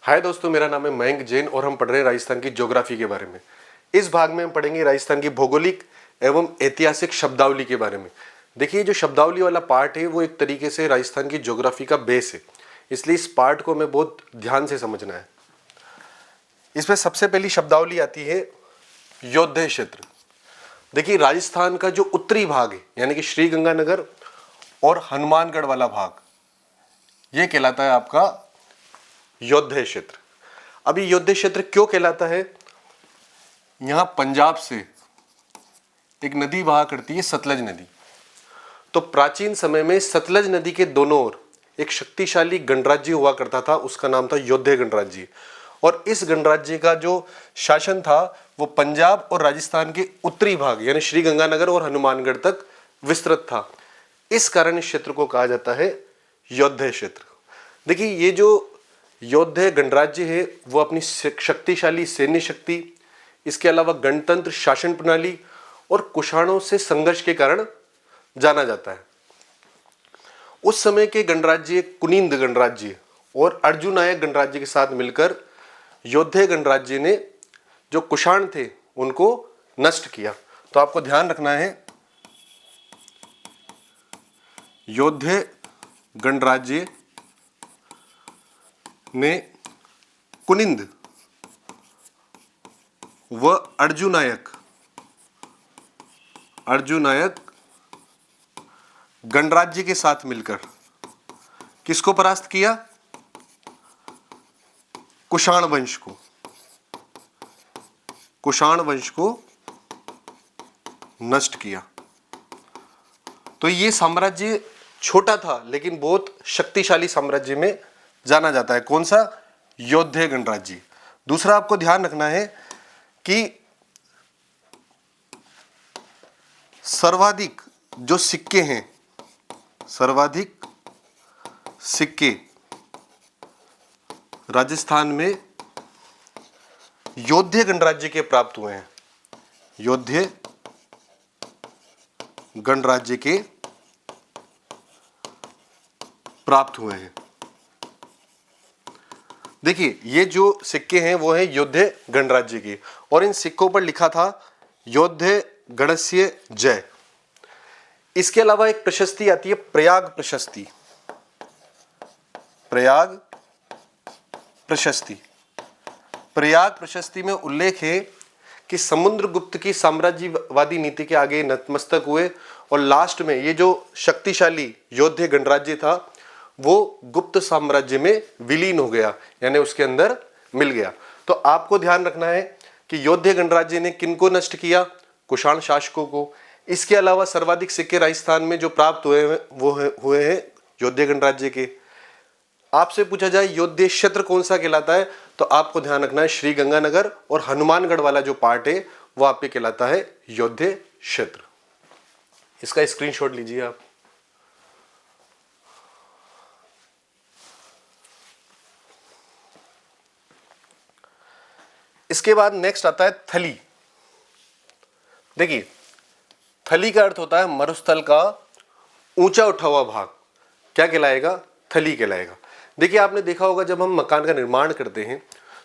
हाय दोस्तों, मेरा नाम है मयंक जैन और हम पढ़ रहे हैं राजस्थान की ज्योग्राफी के बारे में। इस भाग में हम पढ़ेंगे राजस्थान की भौगोलिक एवं ऐतिहासिक शब्दावली के बारे में। देखिए, जो शब्दावली वाला पार्ट है वो एक तरीके से राजस्थान की ज्योग्राफी का बेस है, इसलिए इस पार्ट को हमें बहुत ध्यान से समझना है। इसमें सबसे पहली शब्दावली आती है योद्धे क्षेत्र। देखिए, राजस्थान का जो उत्तरी भाग है यानी कि श्रीगंगानगर और हनुमानगढ़ वाला भाग, ये कहलाता है आपका योद्धे क्षेत्र। अभी योद्धे क्षेत्र क्यों कहलाता है? यहां पंजाब से एक नदी बहा करती है, सतलज नदी। तो प्राचीन समय में सतलज नदी के दोनों ओर एक शक्तिशाली गणराज्य हुआ करता था, उसका नाम था योद्धे गणराज्य। और इस गणराज्य का जो शासन था वो पंजाब और राजस्थान के उत्तरी भाग यानी श्रीगंगानगर और हनुमानगढ़ तक विस्तृत था। इस कारण इस क्षेत्र को कहा जाता है योद्धे क्षेत्र। देखिए, ये जो योद्धे गणराज्य है वो अपनी शक्तिशाली सैन्य शक्ति, इसके अलावा गणतंत्र शासन प्रणाली और कुषाणों से संघर्ष के कारण जाना जाता है। उस समय के गणराज्य कुनिंद गणराज्य और अर्जुनायक गणराज्य के साथ मिलकर योद्धे गणराज्य ने जो कुषाण थे उनको नष्ट किया। तो आपको ध्यान रखना है, योद्धे गणराज्य ने कुनिंद व अर्जुनायक गणराज्य के साथ मिलकर किसको परास्त किया? कुषाण वंश को नष्ट किया। तो ये साम्राज्य छोटा था लेकिन बहुत शक्तिशाली साम्राज्य में जाना जाता है। कौन सा? योद्धे गणराज्य। दूसरा आपको ध्यान रखना है कि सर्वाधिक जो सिक्के हैं, सर्वाधिक सिक्के राजस्थान में योद्धे गणराज्य के प्राप्त हुए हैं। योद्धे गणराज्य के प्राप्त हुए हैं। देखिए, ये जो सिक्के हैं वो है योद्धे गणराज्य के और इन सिक्कों पर लिखा था योद्धे गणस्य जय। इसके अलावा एक प्रशस्ति आती है प्रयाग प्रशस्ति। प्रयाग प्रशस्ति में उल्लेख है कि समुद्रगुप्त की साम्राज्यवादी नीति के आगे नतमस्तक हुए और लास्ट में ये जो शक्तिशाली योद्धे गणराज्य था वो गुप्त साम्राज्य में विलीन हो गया, यानी उसके अंदर मिल गया। तो आपको ध्यान रखना है कि योद्धे गणराज्य ने किनको नष्ट किया? कुषाण शासकों को। इसके अलावा सर्वाधिक सिक्के राजस्थान में जो प्राप्त हुए हैं वो हुए हैं योद्धे गणराज्य के। आपसे पूछा जाए योद्धे क्षेत्र कौन सा कहलाता है, तो आपको ध्यान रखना है श्रीगंगानगर और हनुमानगढ़ वाला जो पार्ट है वो आपके कहलाता है योद्धे क्षेत्र। इसका स्क्रीनशॉट लीजिए आप। इसके बाद नेक्स्ट आता है थली। देखिए, थली का अर्थ होता है मरुस्थल का ऊंचा उठा हुआ भाग। क्या कहलाएगा? थली कहलाएगा। देखिए, आपने देखा होगा जब हम मकान का निर्माण करते हैं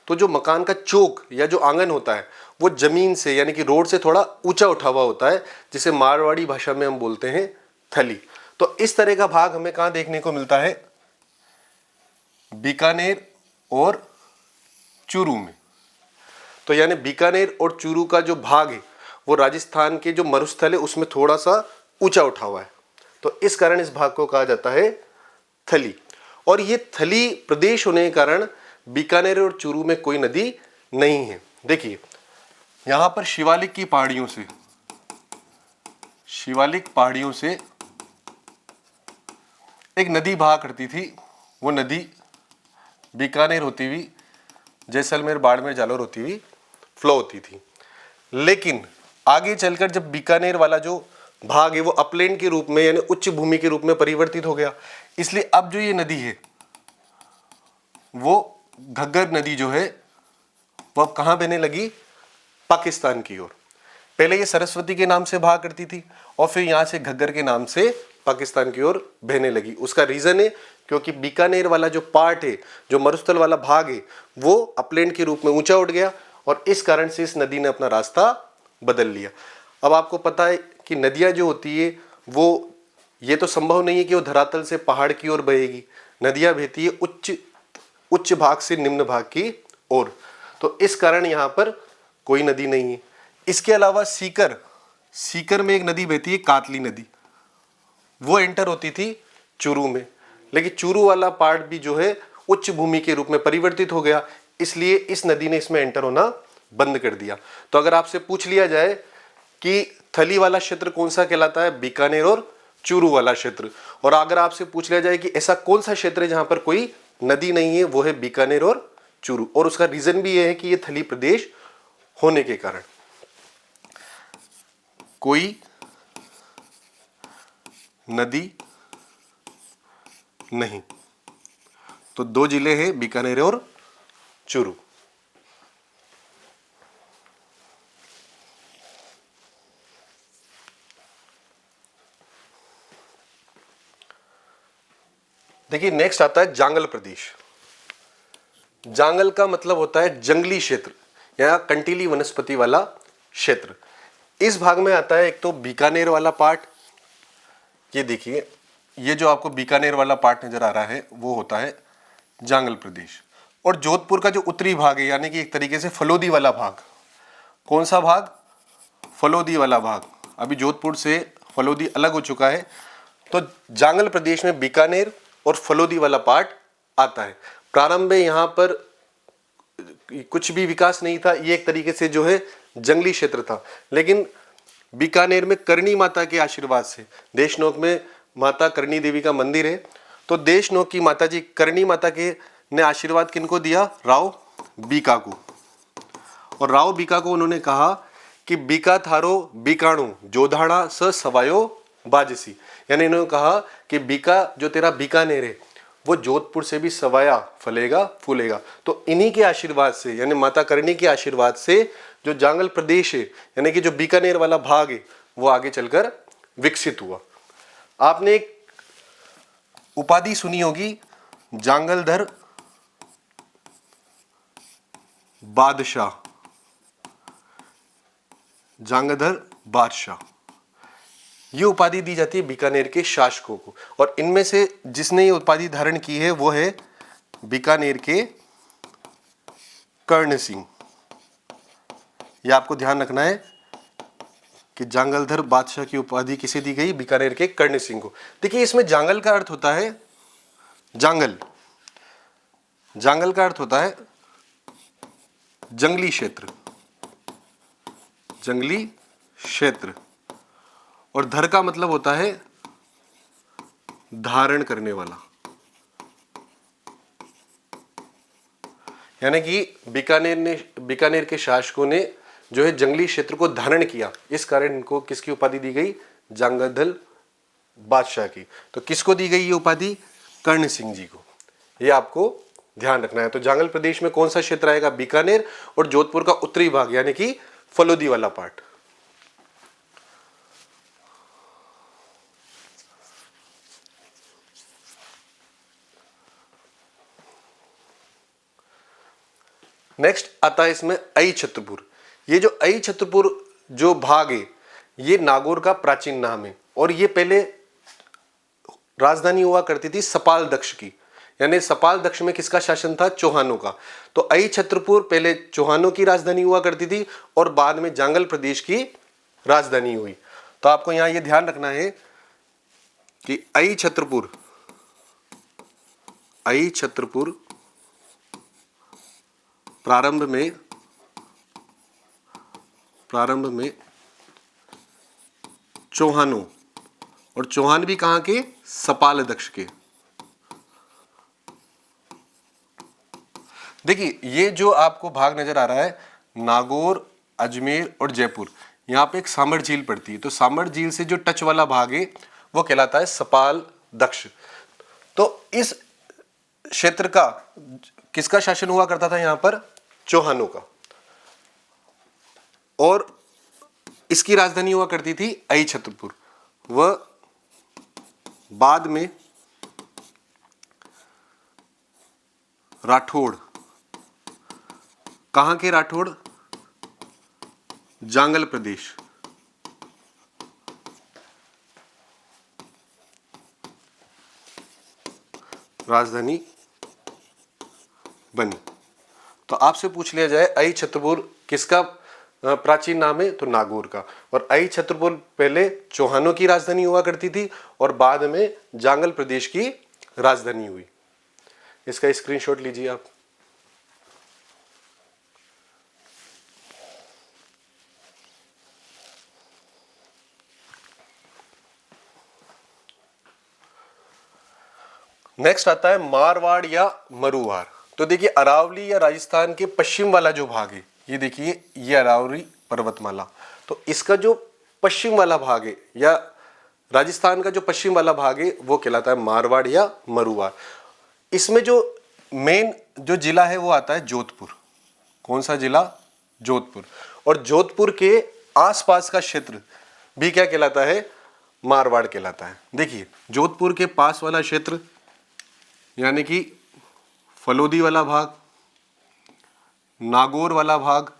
तो जो मकान का चौक या जो आंगन होता है वो जमीन से यानी कि रोड से थोड़ा ऊंचा उठा हुआ होता है, जिसे मारवाड़ी भाषा में हम बोलते हैं थली। तो इस तरह का भाग हमें कहां देखने को मिलता है? बीकानेर और चूरू में। तो यानी बीकानेर और चूरू का जो भाग है वो राजस्थान के जो मरुस्थल है उसमें थोड़ा सा ऊंचा उठा हुआ है, तो इस कारण इस भाग को कहा जाता है थली। और ये थली प्रदेश होने के कारण बीकानेर और चूरू में कोई नदी नहीं है। देखिए, यहां पर शिवालिक पहाड़ियों से एक नदी बहा करती थी। वो नदी बीकानेर होती हुई जैसलमेर, बाड़मेर, जालौर होती हुई फ्लो होती थी। लेकिन आगे चलकर जब बीकानेर वाला जो भाग है वो अपलैंड के रूप में यानी उच्च भूमि के रूप में परिवर्तित हो गया, इसलिए अब जो ये नदी है वो घग्गर नदी जो है वो अब कहां बहने लगी? पाकिस्तान की ओर। पहले ये सरस्वती के नाम से बहा करती थी और फिर यहां से घग्गर के नाम से पाकिस्तान की ओर बहने लगी। उसका रीजन है क्योंकि बीकानेर वाला जो पार्ट है, जो मरुस्थल वाला भाग है, वो अपलैंड के रूप में ऊंचा उठ गया और इस कारण से इस नदी ने अपना रास्ता बदल लिया। अब आपको पता है कि नदियां जो होती है वो, ये तो संभव नहीं है कि वो धरातल से पहाड़ की ओर बहेगी। नदियां बहती है उच्च भाग से निम्न भाग की ओर, तो इस कारण यहाँ पर कोई नदी नहीं है। इसके अलावा सीकर में एक नदी बहती है, कातली नदी, वो एंटर होती थी चूरू में, लेकिन चूरू वाला पार्ट भी जो है उच्च भूमि के रूप में परिवर्तित हो गया, इसलिए इस नदी ने इसमें एंटर होना बंद कर दिया। तो अगर आपसे पूछ लिया जाए कि थली वाला क्षेत्र कौन सा कहलाता है, बीकानेर और चूरू वाला क्षेत्र, और अगर आपसे पूछ लिया जाए कि ऐसा कौन सा क्षेत्र है जहां पर कोई नदी नहीं है, वो है बीकानेर और चूरू, और उसका रीजन भी यह है कि ये थली प्रदेश होने के कारण कोई नदी नहीं। तो दो जिले हैं, बीकानेर और चूरू। देखिए नेक्स्ट आता है जांगल प्रदेश। जांगल का मतलब होता है जंगली क्षेत्र या कंटीली वनस्पति वाला क्षेत्र। इस भाग में आता है एक तो बीकानेर वाला पार्ट, ये देखिए, ये जो आपको बीकानेर वाला पार्ट नजर आ रहा है वो होता है जांगल प्रदेश, और जोधपुर का जो उत्तरी भाग है, यानी कि एक तरीके से फलोदी वाला भाग। कौन सा भाग? फलोदी वाला भाग। अभी जोधपुर से फलोदी अलग हो चुका है, तो जांगल प्रदेश में बीकानेर और फलोदी वाला पार्ट आता है। प्रारंभ में यहाँ पर कुछ भी विकास नहीं था, ये एक तरीके से जो है जंगली क्षेत्र था, लेकिन बीकानेर में करणी माता के आशीर्वाद से, देशनोक में माता करणी देवी का मंदिर है, तो देशनोक की माता जी करणी माता के ने आशीर्वाद किनको दिया? राव बीका को। और राव बीका को उन्होंने कहा कि बीका थारो बीकाणु जोधाड़ा स सवायो बाजसी, यानी इन्होंने कहा कि बीका जो तेरा बीकानेर है वो जोधपुर से भी सवाया फलेगा फूलेगा। तो इन्हीं के आशीर्वाद से, यानी माता करणी के आशीर्वाद से जो जांगल प्रदेश है, यानी कि जो बीकानेर वाला भाग है, वो आगे चलकर विकसित हुआ। आपने एक उपाधि सुनी होगी, जांगलधर बादशाह, जांगलधर बादशाह, ये उपाधि दी जाती है बीकानेर के शासकों को, और इनमें से जिसने ये उपाधि धारण की है वो है बीकानेर के कर्ण सिंह। ये आपको ध्यान रखना है कि जांगलधर बादशाह की उपाधि किसे दी गई? बीकानेर के कर्ण सिंह को। देखिए इसमें जांगल का अर्थ होता है जांगल, जांगल का अर्थ होता है जंगली क्षेत्र, जंगली क्षेत्र, और धर का मतलब होता है धारण करने वाला, यानी कि बीकानेर के शासकों ने जो है जंगली क्षेत्र को धारण किया, इस कारण इनको किसकी उपाधि दी गई? जांगलधर बादशाह की। तो किसको दी गई ये उपाधि? कर्ण सिंह जी को। ये आपको ध्यान रखना है। तो जांगल प्रदेश में कौन सा क्षेत्र आएगा? बीकानेर और जोधपुर का उत्तरी भाग, यानी कि फलोदी वाला पार्ट। नेक्स्ट आता है इसमें अई छत्रपुर। ये जो अई छत्रपुर जो भाग है, ये नागौर का प्राचीन नाम है, और ये पहले राजधानी हुआ करती थी सपाल दक्ष की, यानी सपाल दक्ष में किसका शासन था? चौहानों का। तो अई छत्रपुर पहले चौहानों की राजधानी हुआ करती थी और बाद में जांगल प्रदेश की राजधानी हुई। तो आपको यहां यह ध्यान रखना है कि अई छत्रपुर प्रारंभ में चौहानों, और चौहान भी कहां के? सपाल दक्ष के। देखिए ये जो आपको भाग नजर आ रहा है, नागौर, अजमेर और जयपुर, यहाँ पे एक सामर झील पड़ती है, तो सामर झील से जो टच वाला भाग है वो कहलाता है सपाल दक्ष। तो इस क्षेत्र का किसका शासन हुआ करता था यहाँ पर? चौहानों का, और इसकी राजधानी हुआ करती थी अई छत्रपुर। वह बाद में राठौड़, कहां के राठौड़? जांगल प्रदेश। राजधानी बनी। तो आपसे पूछ लिया जाए अई छत्रपुर किसका प्राचीन नाम है? तो नागौर का। और अई छत्रपुर पहले चौहानों की राजधानी हुआ करती थी और बाद में जांगल प्रदेश की राजधानी हुई। इसका स्क्रीनशॉट लीजिए आप। नेक्स्ट आता है मारवाड़ या मरुवाड़। तो देखिए अरावली या राजस्थान के पश्चिम वाला जो भाग है, ये देखिए ये अरावली पर्वतमाला, तो इसका जो पश्चिम वाला भाग है या राजस्थान का जो पश्चिम वाला भाग है वो कहलाता है मारवाड़ या मरुवाड़। इसमें जो मेन जो जिला है वो आता है जोधपुर। कौन सा जिला? जोधपुर। और जोधपुर के आसपास का क्षेत्र भी क्या कहलाता है? मारवाड़ कहलाता है। देखिए जोधपुर के पास वाला क्षेत्र यानी कि फलोदी वाला भाग, नागौर वाला भाग,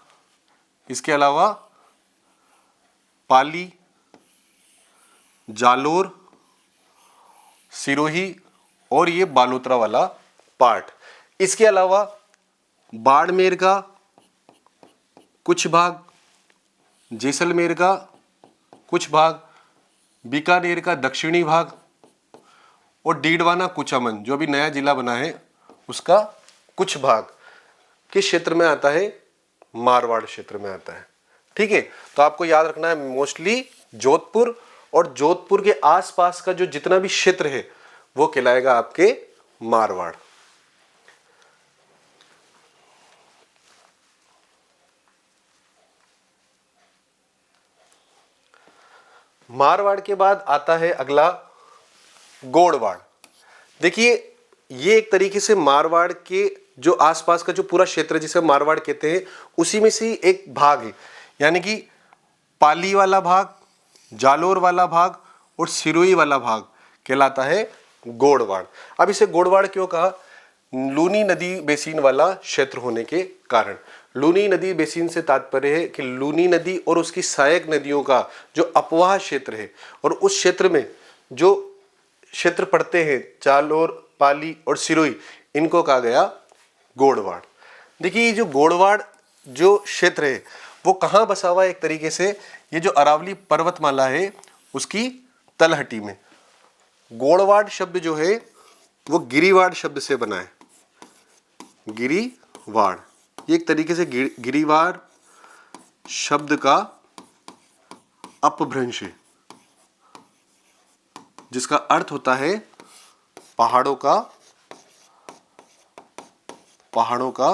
इसके अलावा पाली, जालोर, सिरोही और ये बालोतरा वाला पार्ट। इसके अलावा बाड़मेर का कुछ भाग, जैसलमेर का कुछ भाग, बीकानेर का दक्षिणी भाग और डीडवाना कुचामन जो अभी नया जिला बना है उसका कुछ भाग किस क्षेत्र में आता है? मारवाड़ क्षेत्र में आता है। ठीक है, तो आपको याद रखना है मोस्टली जोधपुर और जोधपुर के आसपास का जो जितना भी क्षेत्र है वो कहलाएगा आपके मारवाड़। मारवाड़ के बाद आता है अगला गोड़वाड़। देखिए ये एक तरीके से मारवाड़ के जो आसपास का जो पूरा क्षेत्र जिसे मारवाड़ कहते हैं उसी में से एक भाग है, यानी कि पाली वाला भाग, जालोर वाला भाग और सिरोही वाला भाग कहलाता है गोड़वाड़। अब इसे गोड़वाड़ क्यों कहा? लूनी नदी बेसिन वाला क्षेत्र होने के कारण। लूनी नदी बेसिन से तात्पर्य है कि लूनी नदी और उसकी सहायक नदियों का जो अपवाह क्षेत्र है और उस क्षेत्र में जो क्षेत्र पड़ते हैं जालोर, पाली और सिरोही, इनको कहा गया गोड़वाड़। देखिए ये जो गोड़वाड़ जो क्षेत्र है वो कहाँ बसा हुआ है? एक तरीके से ये जो अरावली पर्वतमाला है उसकी तलहटी में। गोड़वाड़ शब्द जो है वो गिरिवाड़ शब्द से बना है। गिरिवाड़ ये एक तरीके से गिरिवाड़ शब्द का अपभ्रंश है जिसका अर्थ होता है पहाड़ों का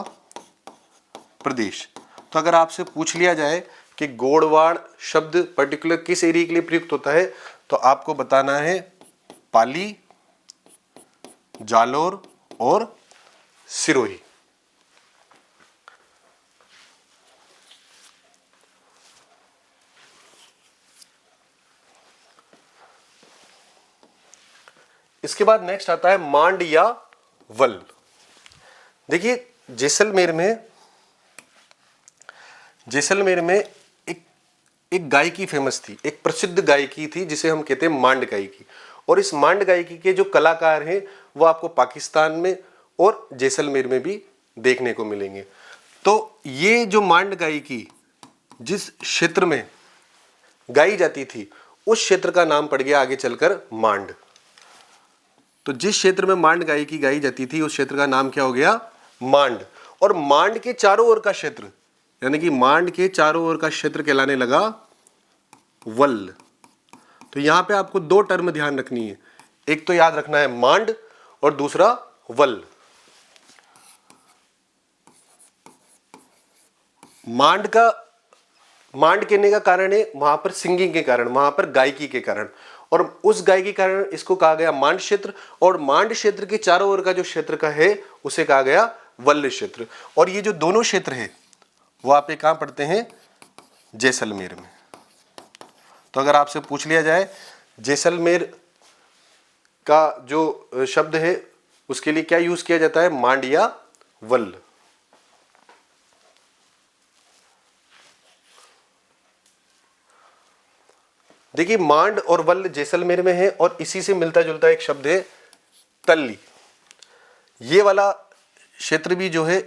प्रदेश। तो अगर आपसे पूछ लिया जाए कि गोड़वाड़ शब्द पर्टिकुलर किस एरिया के लिए प्रयुक्त होता है तो आपको बताना है पाली, जालोर और सिरोही। इसके बाद नेक्स्ट आता है मांड या वल। देखिए जैसलमेर में एक गायकी फेमस थी, एक प्रसिद्ध गायकी थी जिसे हम कहते हैं मांड गायकी। और इस मांड गायकी के जो कलाकार हैं वो आपको पाकिस्तान में और जैसलमेर में भी देखने को मिलेंगे। तो ये जो मांड गायकी जिस क्षेत्र में गाई जाती थी उस क्षेत्र का नाम पड़ गया आगे चलकर मांड। तो जिस क्षेत्र में मांड गायकी गाई जाती थी उस क्षेत्र का नाम क्या हो गया? मांड। और मांड के चारों ओर का क्षेत्र यानी कि मांड के चारों ओर का क्षेत्र कहलाने लगा वल। तो यहां पे आपको दो टर्म ध्यान रखनी है, एक तो याद रखना है मांड और दूसरा वल। मांड कहने का कारण है वहां पर सिंगिंग के कारण, वहां पर गायकी के कारण, और उस गायकी के कारण इसको कहा गया मांड क्षेत्र। और मांड क्षेत्र के चारों ओर का जो क्षेत्र का है उसे कहा गया वल्ल क्षेत्र। और ये जो दोनों क्षेत्र है वो आप कहां पढ़ते हैं? जैसलमेर में। तो अगर आपसे पूछ लिया जाए जैसलमेर का जो शब्द है उसके लिए क्या यूज किया जाता है, मांड या वल्ल। देखिए मांड और वल्ल जैसलमेर में है और इसी से मिलता जुलता एक शब्द है तल्ली। ये वाला क्षेत्र भी जो है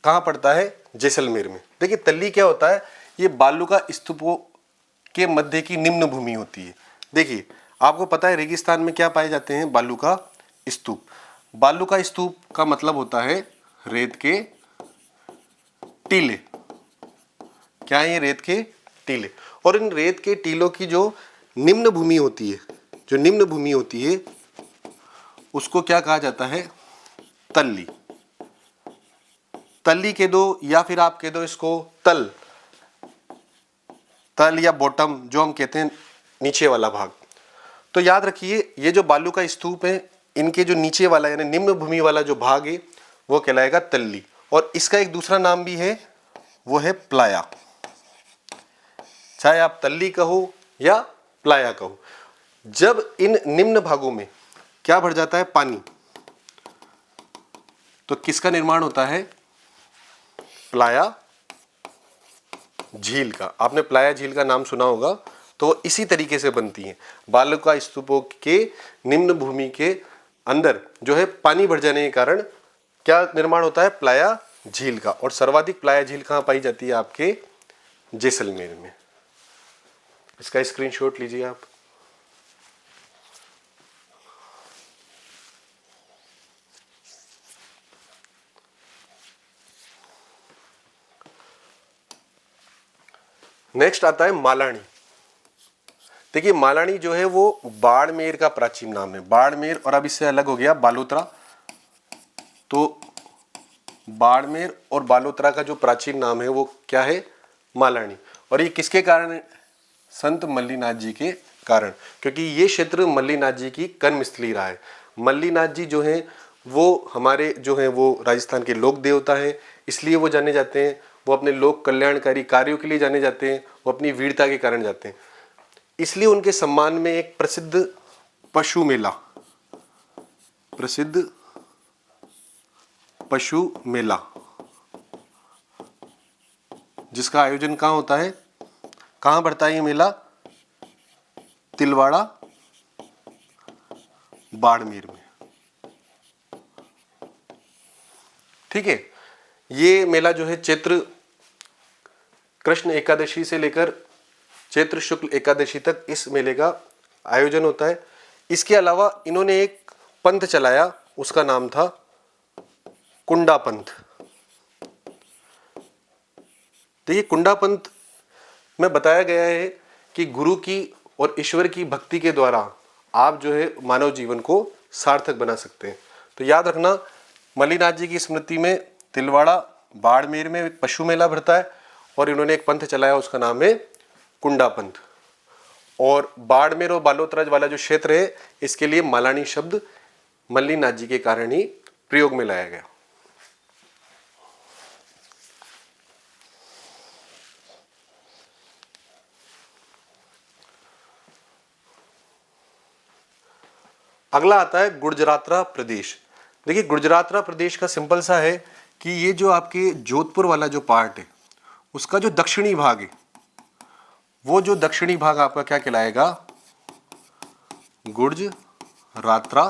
कहाँ पड़ता है, जैसलमेर में। देखिए तल्ली क्या होता है, ये बालू का स्तूपों के मध्य की निम्न भूमि होती है। देखिए आपको पता है रेगिस्तान में क्या पाए जाते हैं, बालू का स्तूप। बालू का स्तूप का मतलब होता है रेत के टीले। क्या है ये, रेत के टीले। और इन रेत के टीलों की जो निम्न भूमि होती है, जो निम्न भूमि होती है उसको क्या कहा जाता है, तल्ली। तल्ली कह दो या फिर आप कह दो इसको तल, तल या बॉटम, जो हम कहते हैं नीचे वाला भाग। तो याद रखिए ये जो बालू का स्तूप है, इनके जो नीचे वाला यानी निम्न भूमि वाला जो भाग है वो कहलाएगा तल्ली। और इसका एक दूसरा नाम भी है, वो है प्लाया। चाहे आप तल्ली कहो या प्लाया कहो। जब इन निम्न भागों में क्या भर जाता है, पानी, तो किसका निर्माण होता है, प्लाया झील का। आपने प्लाया झील का नाम सुना होगा। तो इसी तरीके से बनती है। बालू का स्तूपों के निम्न भूमि के अंदर जो है पानी भर जाने के कारण क्या निर्माण होता है, प्लाया झील का। और सर्वाधिक प्लाया झील कहाँ पाई जाती है, आपके जैसलमेर में। इसका स्क्रीनशॉट लीजिए आप। नेक्स्ट आता है मालानी। देखिए मालानी जो है वो बाड़मेर का प्राचीन नाम है। बाड़मेर और अब इससे अलग हो गया बालोतरा। तो बाड़मेर और बालोतरा का जो प्राचीन नाम है वो क्या है, मालानी। और ये किसके कारण है, संत मल्लीनाथ जी के कारण, क्योंकि ये क्षेत्र मल्लीनाथ जी की कर्मस्थली रहा है। मल्लीनाथ जी जो हैं वो हमारे जो हैं वो राजस्थान के लोक देवता हैं, इसलिए वो जाने जाते हैं। वो अपने लोक कल्याणकारी कार्यों के लिए जाने जाते हैं, वो अपनी वीरता के कारण जाते हैं। इसलिए उनके सम्मान में एक प्रसिद्ध पशु मेला, प्रसिद्ध पशु मेला, जिसका आयोजन कहाँ होता है, कहाँ बढ़ता है ये मेला, तिलवाड़ा बाड़मेर में। ठीक है। ये मेला जो है चैत्र कृष्ण एकादशी से लेकर चैत्र शुक्ल एकादशी तक इस मेले का आयोजन होता है। इसके अलावा इन्होंने एक पंथ चलाया, उसका नाम था कुंडा पंथ। देखिए कुंडा पंथ में बताया गया है कि गुरु की और ईश्वर की भक्ति के द्वारा आप जो है मानव जीवन को सार्थक बना सकते हैं। तो याद रखना, मल्लीनाथ जी की स्मृति में तिलवाड़ा बाड़मेर में एक पशु मेला भरता है और इन्होंने एक पंथ चलाया, उसका नाम है कुंडा पंथ। और बाड़मेर और बालोतरा वाला जो क्षेत्र है, इसके लिए मालानी शब्द मल्लीनाथ जी के कारण ही प्रयोग में लाया गया। अगला आता है गुर्जरातरा प्रदेश। देखिए गुर्जरातरा प्रदेश का सिंपल सा है कि ये जो आपके जोधपुर वाला जो पार्ट है उसका जो दक्षिणी भाग है, वो जो दक्षिणी भाग आपका क्या कहलाएगा, गुर्जरातरा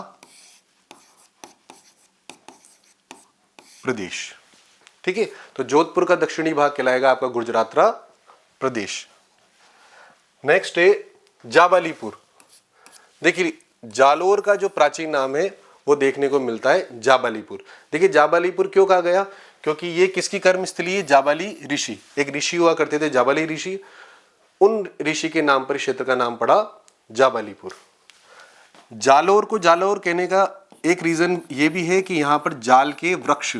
प्रदेश। ठीक है। तो जोधपुर का दक्षिणी भाग कहलाएगा आपका गुर्जरातरा प्रदेश। नेक्स्ट है जाबालीपुर। देखिए जालोर का जो प्राचीन नाम है वो देखने को मिलता है जाबालीपुर। देखिए जाबालीपुर क्यों कहा गया, क्योंकि ये किसकी कर्मस्थली है, जाबाली ऋषि। एक ऋषि हुआ करते थे जाबाली ऋषि, उन ऋषि के नाम पर क्षेत्र का नाम पड़ा जाबालीपुर। जालोर को जालोर कहने का एक रीजन ये भी है कि यहाँ पर जाल के वृक्ष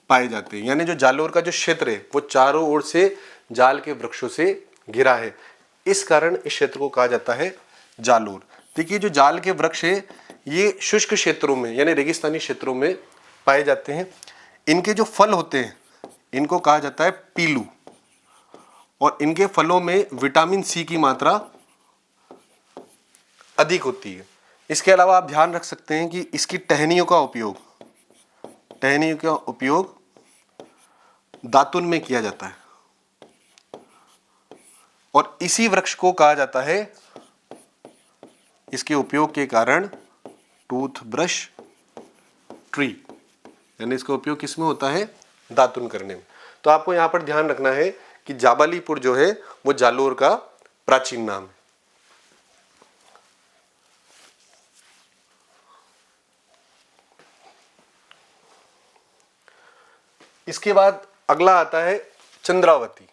पाए जाते हैं, यानी जो जालोर का जो क्षेत्र है वो चारों ओर से जाल के वृक्षों से घिरा है, इस कारण इस क्षेत्र को कहा जाता है जालोर। देखिए जो जाल के वृक्ष है ये शुष्क क्षेत्रों में यानी रेगिस्तानी क्षेत्रों में पाए जाते हैं। इनके जो फल होते हैं इनको कहा जाता है पीलू, और इनके फलों में विटामिन सी की मात्रा अधिक होती है। इसके अलावा आप ध्यान रख सकते हैं कि इसकी टहनियों का उपयोग दातुन में किया जाता है और इसी वृक्ष को कहा जाता है, इसके उपयोग के कारण, टूथब्रश ट्री, यानी इसका उपयोग किसमें होता है, दातुन करने में। तो आपको यहां पर ध्यान रखना है कि जाबालीपुर जो है वो जालोर का प्राचीन नाम है। इसके बाद अगला आता है चंद्रावती।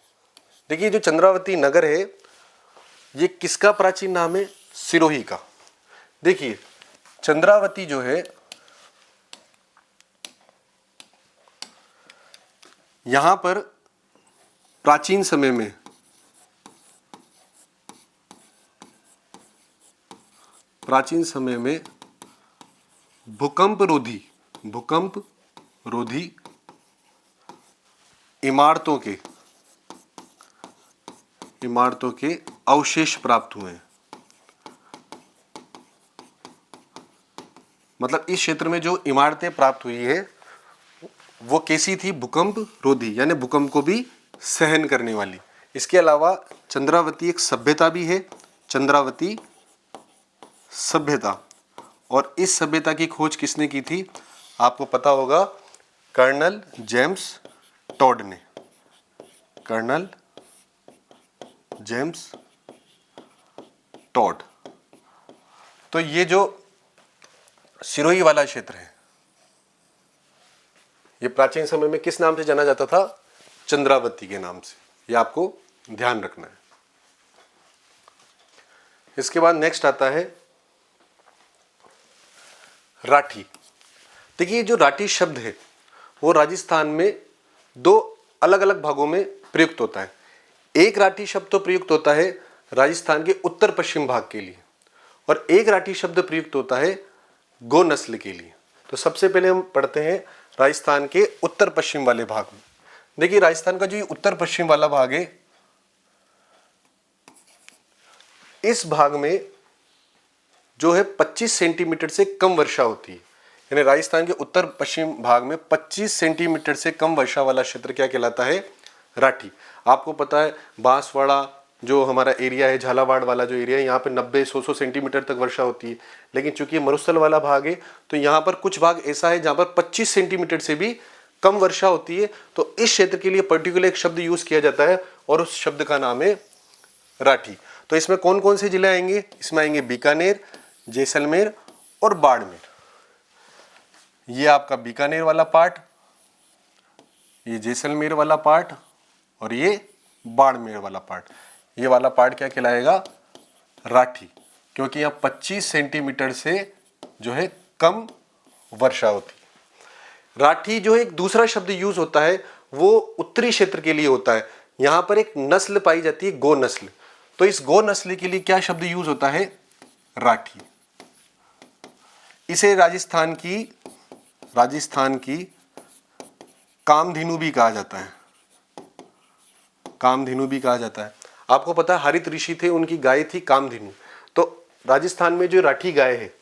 देखिए जो चंद्रावती नगर है ये किसका प्राचीन नाम है, सिरोही का। देखिए चंद्रावती जो है यहां पर प्राचीन समय में भूकंप रोधी इमारतों के अवशेष प्राप्त हुए हैं। मतलब इस क्षेत्र में जो इमारतें प्राप्त हुई है वो कैसी थी, भूकंप रोधी, यानी भूकंप को भी सहन करने वाली। इसके अलावा चंद्रावती एक सभ्यता भी है, चंद्रावती सभ्यता, और इस सभ्यता की खोज किसने की थी, आपको पता होगा, कर्नल जेम्स टॉड ने। Colonel James Tod. तो ये जो सिरोही वाला क्षेत्र है ये प्राचीन समय में किस नाम से जाना जाता था, चंद्रावती के नाम से। ये आपको ध्यान रखना है। इसके बाद नेक्स्ट आता है राठी। देखिए जो राठी शब्द है वो राजस्थान में दो अलग अलग भागों में प्रयुक्त होता है। एक राठी शब्द तो प्रयुक्त होता है राजस्थान के उत्तर पश्चिम भाग के लिए, और एक राठी शब्द प्रयुक्त होता है गो नस्ल के लिए। तो सबसे पहले हम पढ़ते हैं राजस्थान के उत्तर पश्चिम वाले भाग में। देखिए राजस्थान का जो ये उत्तर पश्चिम वाला भाग है, इस भाग में जो है 25 सेंटीमीटर से कम वर्षा होती है। यानी राजस्थान के उत्तर पश्चिम भाग में 25 सेंटीमीटर से कम वर्षा वाला क्षेत्र क्या कहलाता है, राठी। आपको पता है बांसवाड़ा जो हमारा एरिया है, झालावाड़ वाला जो एरिया है, यहाँ पे 90-100 सेंटीमीटर तक वर्षा होती है। लेकिन चूंकि मरुस्थल वाला भाग है तो यहाँ पर कुछ भाग ऐसा है जहाँ पर 25 सेंटीमीटर से भी कम वर्षा होती है। तो इस क्षेत्र के लिए पर्टिकुलर एक शब्द यूज किया जाता है और उस शब्द का नाम है राठी। तो इसमें कौन कौन से जिले आएंगे, इसमें आएंगे बीकानेर, जैसलमेर और बाड़मेर। ये आपका बीकानेर वाला पार्ट, ये जैसलमेर वाला पार्ट और ये बाड़मेर वाला पार्ट। ये वाला पार्ट क्या कहलाएगा, राठी, क्योंकि यहाँ 25 सेंटीमीटर से जो है कम वर्षा होती है। राठी जो एक दूसरा शब्द यूज होता है वो उत्तरी क्षेत्र के लिए होता है। यहाँ पर एक नस्ल पाई जाती है, गो नस्ल। तो इस गो नस्ल के लिए क्या शब्द यूज होता है, राठी। इसे राजस्थान की कामधेनु भी कहा जाता है, कामधेनु भी कहा जाता है। आपको पता है हरित ऋषि थे, उनकी गाय थी कामधेनु। तो राजस्थान में जो राठी गाय है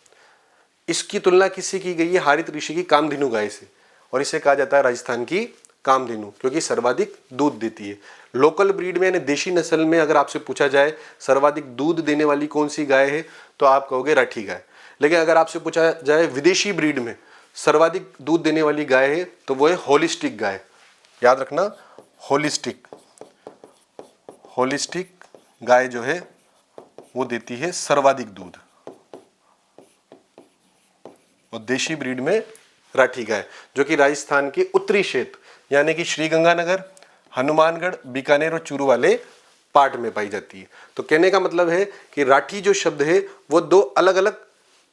इसकी तुलना किससे की गई है, हरित ऋषि की कामधेनु गाय से, और इसे कहा जाता है राजस्थान की कामधेनु, क्योंकि सर्वाधिक दूध देती है। लोकल ब्रीड में यानी देशी नस्ल में अगर आपसे पूछा जाए सर्वाधिक दूध देने वाली कौन सी गाय है तो आप कहोगे राठी गाय। लेकिन अगर आपसे पूछा जाए विदेशी ब्रीड में सर्वाधिक दूध देने वाली गाय है तो वो है होलिस्टिक गाय। याद रखना, होलिस्टिक गाय जो है वो देती है सर्वाधिक दूध, और देशी ब्रीड में राठी गाय, जो कि राजस्थान के उत्तरी क्षेत्र यानी कि श्रीगंगानगर, हनुमानगढ़, बीकानेर और चूरू वाले पार्ट में पाई जाती है। तो कहने का मतलब है कि राठी जो शब्द है वो दो अलग अलग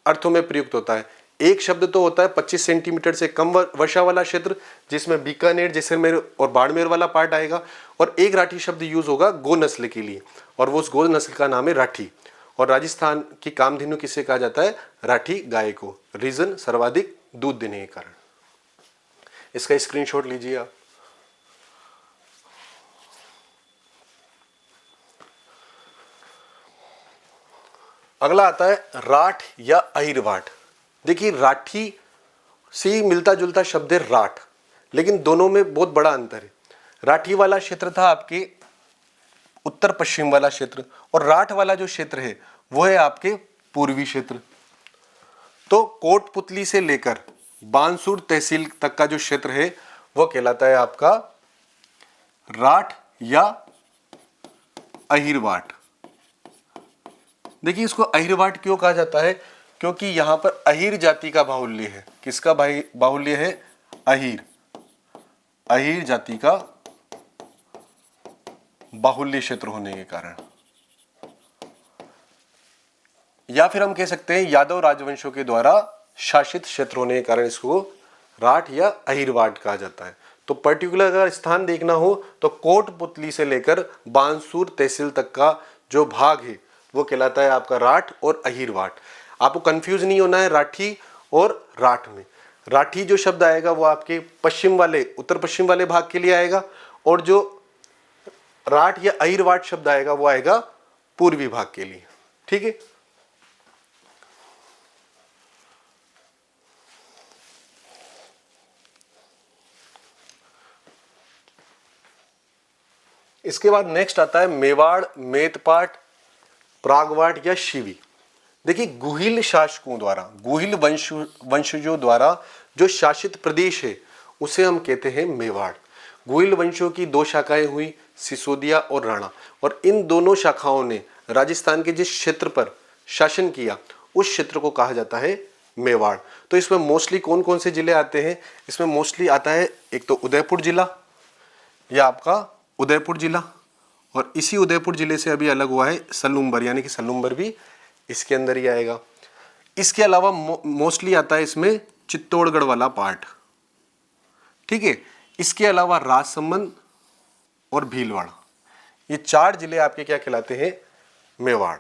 अर्थों में प्रयुक्त होता है। एक शब्द तो होता है 25 सेंटीमीटर से कम वर्षा वाला क्षेत्र जिसमें बीकानेर, जैसलमेर और बाड़मेर वाला पार्ट आएगा, और एक राठी शब्द यूज होगा गो नस्ल के लिए, और वो उस गो नस्ल का नाम है राठी। और राजस्थान की कामधेनु किसे कहा जाता है, राठी गाय को। रीजन सर्वाधिक दूध देने के कारण। इसका स्क्रीनशॉट लीजिए आप। अगला आता है राठ या अहिरवाट। देखिए राठी से ही मिलता जुलता शब्द है राठ, लेकिन दोनों में बहुत बड़ा अंतर है। राठी वाला क्षेत्र था आपके उत्तर पश्चिम वाला क्षेत्र, और राठ वाला जो क्षेत्र है वो है आपके पूर्वी क्षेत्र। तो कोटपुतली से लेकर बानसूर तहसील तक का जो क्षेत्र है वो कहलाता है आपका राठ या अहिरवाट। देखिए इसको अहिरवाट क्यों कहा जाता है, क्योंकि यहां पर अहिर जाति का बाहुल्य है। किसका बाहुल्य है? अहिर जाति का बाहुल्य क्षेत्र होने के कारण, या फिर हम कह सकते हैं यादव राजवंशों के द्वारा शासित क्षेत्र होने के कारण इसको राठ या अहिरवाट कहा जाता है। तो पर्टिकुलर अगर स्थान देखना हो तो कोटपुतली से लेकर बानसूर तहसील तक का जो भाग है वो कहलाता है आपका राठ और अहिरवाट। आपको कंफ्यूज नहीं होना है राठी और राठ में। राठी जो शब्द आएगा वो आपके पश्चिम वाले, उत्तर पश्चिम वाले भाग के लिए आएगा, और जो राठ या अहिरवाट शब्द आएगा वो आएगा पूर्वी भाग के लिए। ठीक है। इसके बाद नेक्स्ट आता है मेवाड़, मेतपाट, प्रागवाट या शिवी। देखिए गुहिल शासकों द्वारा, गुहिल वंशजों द्वारा जो शासित प्रदेश है उसे हम कहते हैं मेवाड़। गुहिल वंशों की दो शाखाएं हुई, सिसोदिया और राणा, और इन दोनों शाखाओं ने राजस्थान के जिस क्षेत्र पर शासन किया उस क्षेत्र को कहा जाता है मेवाड़। तो इसमें मोस्टली कौन कौन से जिले आते हैं? इसमें मोस्टली आता है एक तो उदयपुर जिला, या आपका उदयपुर जिला, और इसी उदयपुर जिले से अभी अलग हुआ है सलूम्बर, यानी कि सलूम्बर भी इसके अंदर ही आएगा। इसके अलावा मोस्टली आता है इसमें चित्तौड़गढ़ वाला पार्ट। ठीक है। इसके अलावा राजसमंद और भीलवाड़ा, ये चार जिले आपके क्या कहलाते हैं? मेवाड़।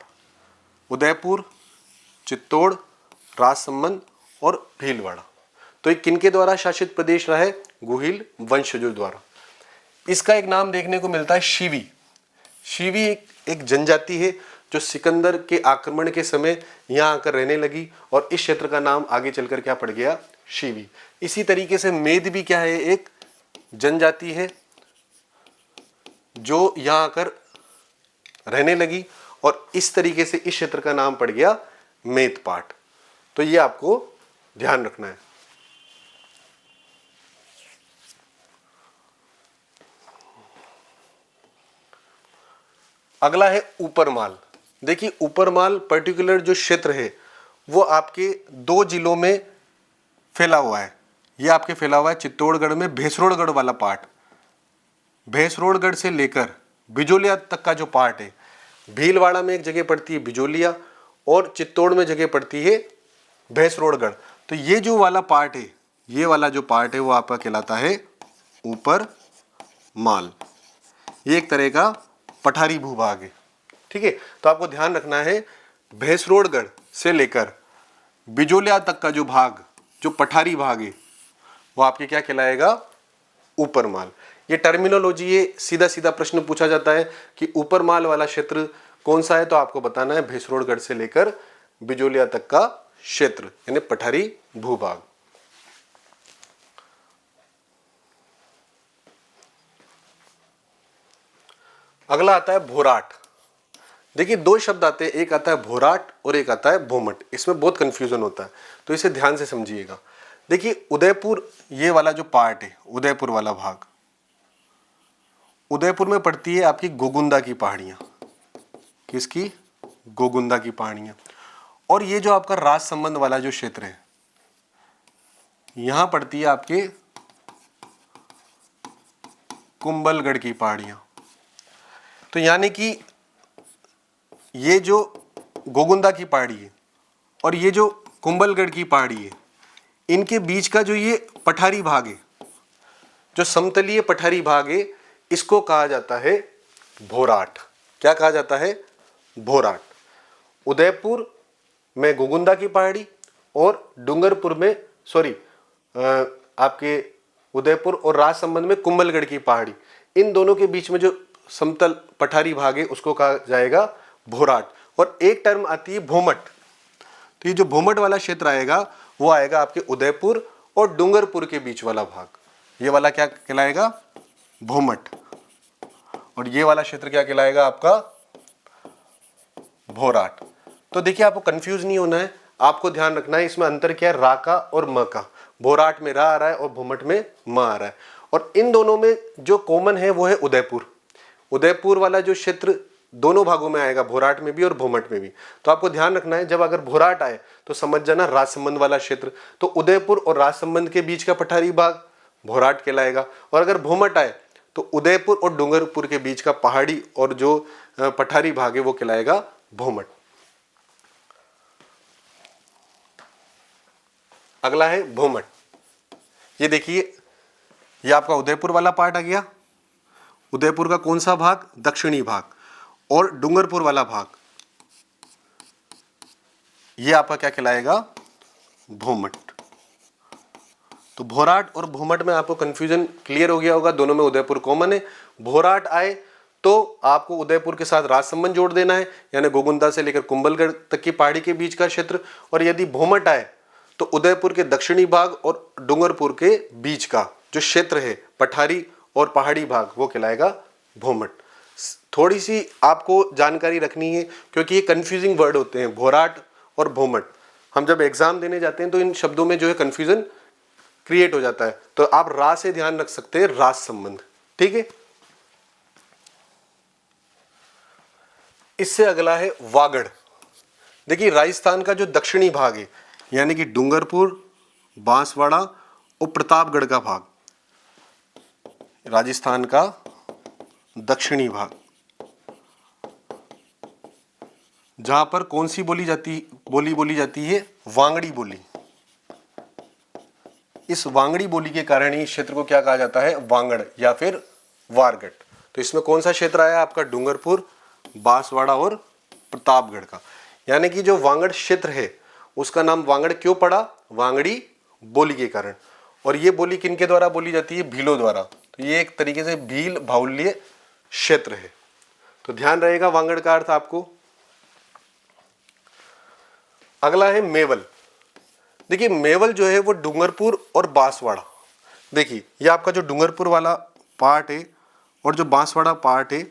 उदयपुर, चित्तौड़, राजसमंद और भीलवाड़ा। तो ये किनके द्वारा शासित प्रदेश रहा है? गुहिल वंशजों द्वारा। इसका एक नाम देखने को मिलता है शिवी। शिवी एक जनजाति है जो सिकंदर के आक्रमण के समय यहाँ आकर रहने लगी, और इस क्षेत्र का नाम आगे चलकर क्या पड़ गया? शिवी। इसी तरीके से मेद भी क्या है? एक जनजाति है जो यहाँ आकर रहने लगी, और इस तरीके से इस क्षेत्र का नाम पड़ गया मेतपाट। तो ये आपको ध्यान रखना है। अगला है ऊपरमाल। देखिए ऊपरमाल पर्टिकुलर जो क्षेत्र है वो आपके दो जिलों में फैला हुआ है। ये आपके फैला हुआ है चित्तौड़गढ़ में भैंसरोड़गढ़ वाला पार्ट, भैंसरोड़गढ़ से लेकर बिजोलिया तक का जो पार्ट है। भीलवाड़ा में एक जगह पड़ती है बिजोलिया, और चित्तौड़ में जगह पड़ती है भैंसरोड़गढ़। तो ये जो वाला पार्ट है, ये वाला जो पार्ट है वो आपका कहलाता है ऊपरमाल। ये एक तरह का पठारी भूभाग है। ठीक है। तो आपको ध्यान रखना है भैंसरोड़गढ़ से लेकर बिजोलिया तक का जो भाग, जो पठारी भाग है, वो आपके क्या कहलाएगा? ऊपरमाल। ये टर्मिनोलॉजी, ये सीधा सीधा प्रश्न पूछा जाता है कि ऊपरमाल वाला क्षेत्र कौन सा है, तो आपको बताना है भैंसरोड़गढ़ से लेकर बिजोलिया तक का क्षेत्र, यानी पठारी भूभाग। अगला आता है भोराट। देखिए दो शब्द आते हैं, एक आता है भोराट और एक आता है भोमट। इसमें बहुत कंफ्यूजन होता है, तो इसे ध्यान से समझिएगा। देखिए उदयपुर, ये वाला जो पार्ट है, उदयपुर वाला भाग, उदयपुर में पड़ती है आपकी गोगुंदा की पहाड़ियां। किसकी? गोगुंदा की पहाड़ियां। और ये जो आपका राजसमंद वाला जो क्षेत्र है, यहां पड़ती है आपके कुंभलगढ़ की पहाड़ियां। तो यानी कि ये जो गोगुंदा की पहाड़ी है और ये जो कुंभलगढ़ की पहाड़ी है, इनके बीच का जो ये पठारी भाग है, जो समतलीय पठारी भाग है, इसको कहा जाता है भोराट। क्या कहा जाता है? भोराट। उदयपुर में गोगुंदा की पहाड़ी और डूंगरपुर में, आपके उदयपुर और राजसमंद में कुंभलगढ़ की पहाड़ी, इन दोनों के बीच में जो समतल पठारी भाग है उसको कहा जाएगा भोराट। और एक टर्म आती है भोमट। तो ये जो भोमट वाला क्षेत्र आएगा वो आएगा आपके उदयपुर और डूंगरपुर के बीच वाला भाग, ये वाला क्या कहलाएगा, भोमट। और ये वाला क्षेत्र क्या कहलाएगा आपका, भोराट। तो देखिए आपको कंफ्यूज नहीं होना है, आपको ध्यान रखना है इसमें अंतर क्या है, रा का और म का। भोराट में रा आ रहा है और भोमट में म आ रहा है। और इन दोनों में जो कॉमन है वो है उदयपुर। उदयपुर वाला जो क्षेत्र दोनों भागों में आएगा, भोराट में भी और भोमट में भी। तो आपको ध्यान रखना है, जब अगर भोराट आए तो समझ जाना राजसमंद वाला क्षेत्र। तो उदयपुर और राजसमंद के बीच का पठारी भाग भोराट कहलाएगा। और अगर भोमट आए तो उदयपुर और डूंगरपुर के बीच का पहाड़ी और जो पठारी भाग है वो कहलाएगा भोमट। अगला है भोमट। ये देखिए, ये आपका उदयपुर वाला पार्ट आ गया। उदयपुर का कौन सा भाग, दक्षिणी भाग। और डूंगरपुर वाला भाग ये आपका क्या कहलाएगा, भोमट। तो भोराट और भोमट में आपको कंफ्यूजन क्लियर हो गया होगा, दोनों में उदयपुर कॉमन है। भोराट आए तो आपको उदयपुर के साथ राजसमंद जोड़ देना है, यानी गोगुंदा से लेकर कुंभलगढ़ तक की पहाड़ी के बीच का क्षेत्र। और यदि भोमट आए तो उदयपुर के दक्षिणी भाग और डूंगरपुर के बीच का जो क्षेत्र है, पठारी और पहाड़ी भाग, वो कहलाएगा भोमट। थोड़ी सी आपको जानकारी रखनी है क्योंकि ये कंफ्यूजिंग वर्ड होते हैं, भोराट और भोमट। हम जब एग्जाम देने जाते हैं तो इन शब्दों में जो है कंफ्यूजन क्रिएट हो जाता है। तो आप रा से ध्यान रख सकते हैं, राज संबंध, ठीक है। इससे अगला है वागड़। देखिए राजस्थान का जो दक्षिणी भाग है, यानी कि डूंगरपुर, बांसवाड़ा और प्रतापगढ़ का भाग, राजस्थान का दक्षिणी भाग, जहां पर कौन सी बोली जाती है, वांगड़ी बोली। इस वांगड़ी बोली के कारण ही इस क्षेत्र को क्या कहा जाता है, वांगड़ या फिर वारगढ़। तो इसमें कौन सा क्षेत्र आया आपका, डूंगरपुर, बांसवाड़ा और प्रतापगढ़ का। यानी कि जो वांगड़ क्षेत्र है उसका नाम वांगड़ क्यों पड़ा, वांगड़ी बोली के कारण। और ये बोली किनके द्वारा बोली जाती है, भीलों द्वारा। तो ये एक तरीके से भील बाहुल्य क्षेत्र है। तो ध्यान रहेगा वांगड़ का अर्थ आपको। अगला है मेवल। देखिए मेवल जो है वो डूंगरपुर और बांसवाड़ा, देखिए ये आपका जो डूंगरपुर वाला पार्ट है और जो बांसवाड़ा पार्ट है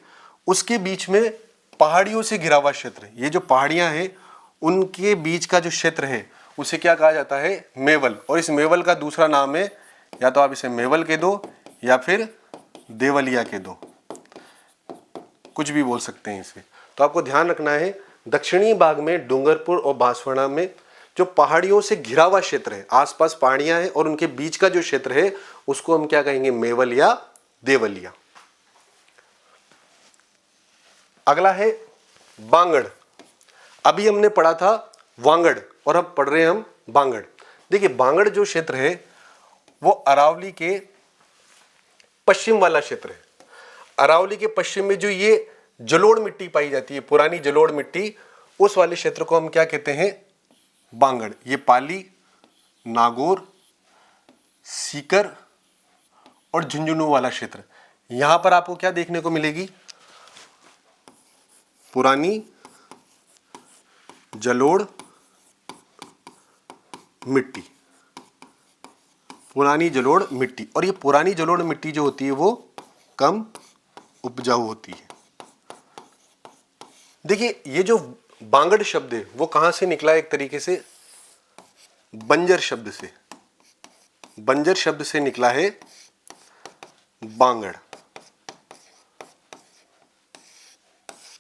उसके बीच में पहाड़ियों से घिरा हुआ क्षेत्र है। ये जो पहाड़ियां हैं उनके बीच का जो क्षेत्र है उसे क्या कहा जाता है, मेवल। और इस मेवल का दूसरा नाम है, या तो आप इसे मेवल कह दो या फिर देवलिया कह दो, कुछ भी बोल सकते हैं इसे। तो आपको ध्यान रखना है, दक्षिणी भाग में डूंगरपुर और बांसवाड़ा में जो पहाड़ियों से घिरा हुआ क्षेत्र है, आसपास पहाड़ियां हैं और उनके बीच का जो क्षेत्र है उसको हम क्या कहेंगे, मेवल या देवलिया। अगला है बांगड़। अभी हमने पढ़ा था वांगड़ और अब पढ़ रहे हैं हम बांगड़। देखिए बांगड़ जो क्षेत्र है वो अरावली के पश्चिम वाला क्षेत्र है। अरावली के पश्चिम में जो ये जलोढ़ मिट्टी पाई जाती है, पुरानी जलोढ़ मिट्टी, उस वाले क्षेत्र को हम क्या कहते हैं, बांगड़। ये पाली, नागौर, सीकर और झुंझुनू वाला क्षेत्र। यहां पर आपको क्या देखने को मिलेगी, पुरानी जलोढ़ मिट्टी, पुरानी जलोढ़ मिट्टी। और ये पुरानी जलोढ़ मिट्टी जो होती है वो कम उपजाऊ होती है। देखिए ये जो बांगड़ शब्द है वो कहां से निकला, एक तरीके से बंजर शब्द से। बंजर शब्द से निकला है बांगड़,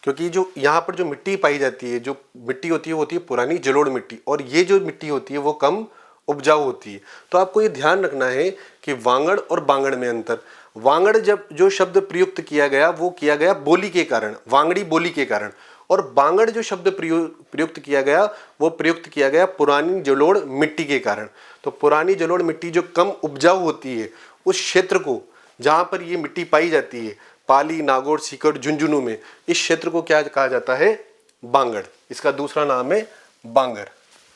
क्योंकि जो यहां पर जो मिट्टी पाई जाती है, जो मिट्टी होती है वो होती है पुरानी जलोढ़ मिट्टी, और ये जो मिट्टी होती है वो कम उपजाऊ होती है। तो आपको ये ध्यान रखना है कि वांगड़ और बांगड़ में अंतर। वांगड़ जब जो शब्द प्रयुक्त किया गया वो किया गया बोली के कारण, वांगड़ी बोली के कारण। और बांगड़ जो शब्द प्रयुक्त किया गया वो प्रयुक्त किया गया पुरानी जलोढ़ मिट्टी के कारण। तो पुरानी जलोढ़ मिट्टी जो कम उपजाऊ होती है उस क्षेत्र को, जहां पर ये मिट्टी पाई जाती है, पाली, नागौर, सीकर, झुंझुनू में, इस क्षेत्र को क्या कहा जाता है, बांगड़। इसका दूसरा नाम है बांगर।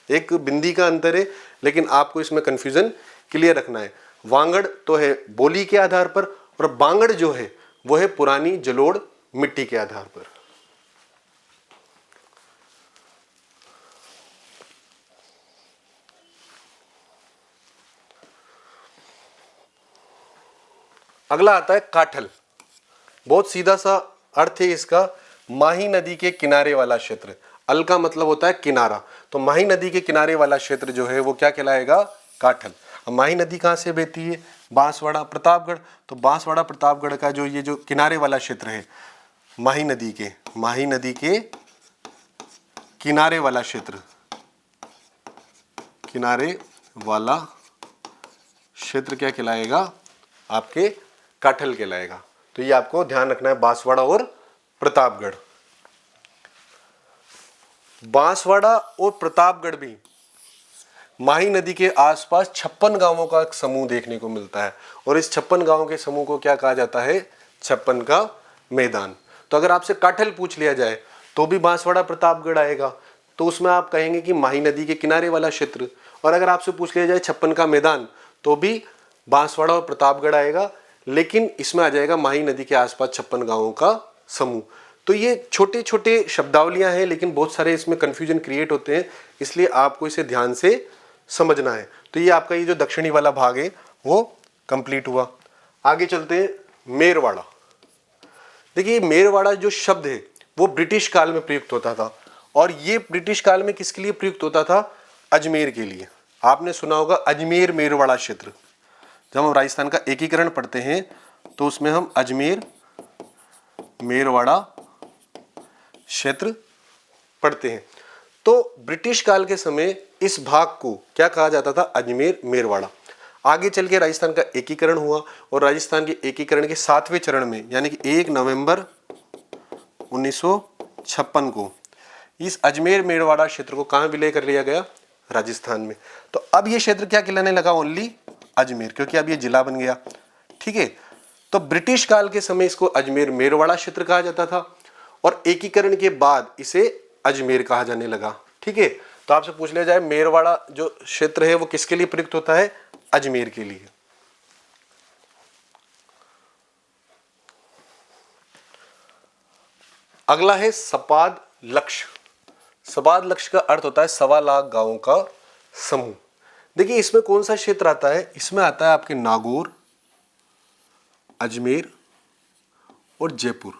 एक बिंदी का अंतर है, लेकिन आपको इसमें कंफ्यूजन क्लियर रखना है। वांगड़ तो है बोली के आधार पर और बांगड़ जो है वो है पुरानी जलोढ़ मिट्टी के आधार पर। अगला आता है काठल। बहुत सीधा सा अर्थ है इसका, माही नदी के किनारे वाला क्षेत्र। अल का मतलब होता है किनारा, तो माही नदी के किनारे वाला क्षेत्र जो है वो क्या कहलाएगा, काठल। अब माही नदी कहाँ से बहती है, बांसवाड़ा प्रतापगढ़, तो बांसवाड़ा प्रतापगढ़ का जो ये जो किनारे वाला क्षेत्र है माही नदी के किनारे वाला क्षेत्र, किनारे वाला क्षेत्र क्या कहलाएगा, आपके काठल कहलाएगा। तो ये आपको ध्यान रखना है, बांसवाड़ा और प्रतापगढ़। बांसवाड़ा और प्रतापगढ़ भी माही नदी के आसपास 56 गांवों का एक समूह देखने को मिलता है, और इस 56 गांवों के समूह को क्या कहा जाता है, 56 का मैदान। तो अगर आपसे काठल पूछ लिया जाए तो भी बांसवाड़ा प्रतापगढ़ आएगा, तो उसमें आप कहेंगे कि माही नदी के किनारे वाला क्षेत्र। और अगर आपसे पूछ लिया जाए 56 का मैदान, तो भी बांसवाड़ा और प्रतापगढ़ आएगा, लेकिन इसमें आ जाएगा माही नदी के आसपास 56 गांवों का समूह। तो ये छोटे छोटे शब्दावलियां हैं, लेकिन बहुत सारे इसमें कंफ्यूजन क्रिएट होते हैं, इसलिए आपको इसे ध्यान से समझना है। तो ये आपका ये जो दक्षिणी वाला भाग है वो कंप्लीट हुआ। आगे चलते हैं, मेरवाड़ा। देखिए मेरवाड़ा जो शब्द है वो ब्रिटिश काल में प्रयुक्त होता था, और ये ब्रिटिश काल में किसके लिए प्रयुक्त होता था, अजमेर के लिए। आपने सुना होगा अजमेर मेरवाड़ा क्षेत्र। जब हम राजस्थान का एकीकरण पढ़ते हैं तो उसमें हम अजमेर मेरवाड़ा क्षेत्र पढ़ते हैं। तो ब्रिटिश काल के समय इस भाग को क्या कहा जाता था, अजमेर मेरवाड़ा। आगे चल के राजस्थान का एकीकरण हुआ, और राजस्थान के एकीकरण के 7वें चरण में यानी कि 1 नवंबर 1956 को इस अजमेर मेरवाड़ा क्षेत्र को कहाँ विलय कर लिया गया, राजस्थान में। तो अब ये क्षेत्र क्या कहलाने लगा, ओनली अजमेर, क्योंकि अब ये जिला बन गया। ठीक है, तो ब्रिटिश काल के समय इसको अजमेर मेरवाड़ा क्षेत्र कहा जाता था, और एकीकरण के बाद इसे अजमेर कहा जाने लगा। ठीक है, तो आपसे पूछ लिया जाए मेरवाड़ा जो क्षेत्र है वो किसके लिए प्रयुक्त होता है, अजमेर के लिए। अगला है सपाद लक्ष्य। सपाद लक्ष्य का अर्थ होता है 1.25 लाख गांवों का समूह। देखिए इसमें कौन सा क्षेत्र आता है, इसमें आता है आपके नागौर, अजमेर और जयपुर।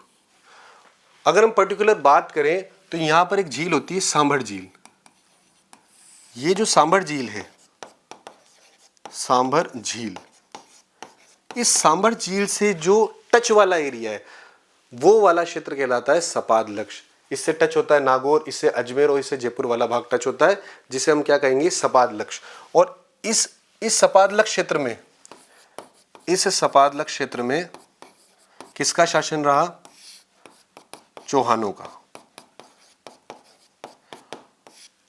अगर हम पर्टिकुलर बात करें तो यहां पर एक झील होती है सांभर झील। ये जो सांभर झील है, सांभर झील, इस सांभर झील से जो टच वाला एरिया है वो वाला क्षेत्र कहलाता है सपाद लक्ष्य। इससे टच होता है नागौर, इससे अजमेर और इससे जयपुर वाला भाग टच होता है, जिसे हम क्या कहेंगे, सपाद लक्ष्य। और इस सपाद लक्ष्य क्षेत्र में, इस सपाद लक्ष्य क्षेत्र में किसका शासन रहा, चौहानों का।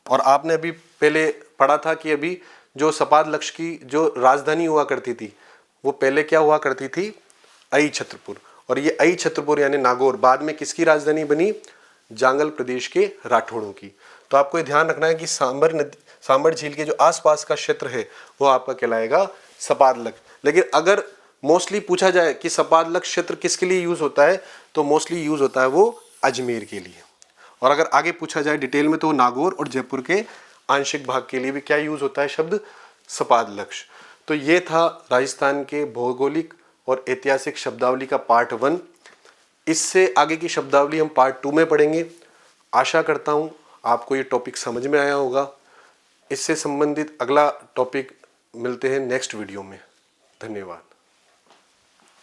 और आपने अभी पहले पढ़ा था कि अभी जो सपाद लक्ष्य की जो राजधानी हुआ करती थी वो पहले क्या हुआ करती थी, अई छत्रपुर। और ये अई छत्रपुर यानी नागौर बाद में किसकी राजधानी बनी, जांगल प्रदेश के राठौड़ों की। तो आपको ये ध्यान रखना है कि सांभर झील के जो आसपास का क्षेत्र है वो आपका कहलाएगा सपाद लक्ष्य। लेकिन अगर मोस्टली पूछा जाए कि सपाद लक्ष्य क्षेत्र किसके लिए यूज होता है, तो मोस्टली यूज होता है वो अजमेर के लिए। और अगर आगे पूछा जाए डिटेल में तो नागौर और जयपुर के आंशिक भाग के लिए भी क्या यूज होता है शब्द, सपाद लक्ष्य। तो ये था राजस्थान के भौगोलिक और ऐतिहासिक शब्दावली का पार्ट 1। इससे आगे की शब्दावली हम पार्ट 2 में पढ़ेंगे। आशा करता हूँ आपको ये टॉपिक समझ में आया होगा। इससे संबंधित अगला टॉपिक मिलते हैं नेक्स्ट वीडियो में। धन्यवाद।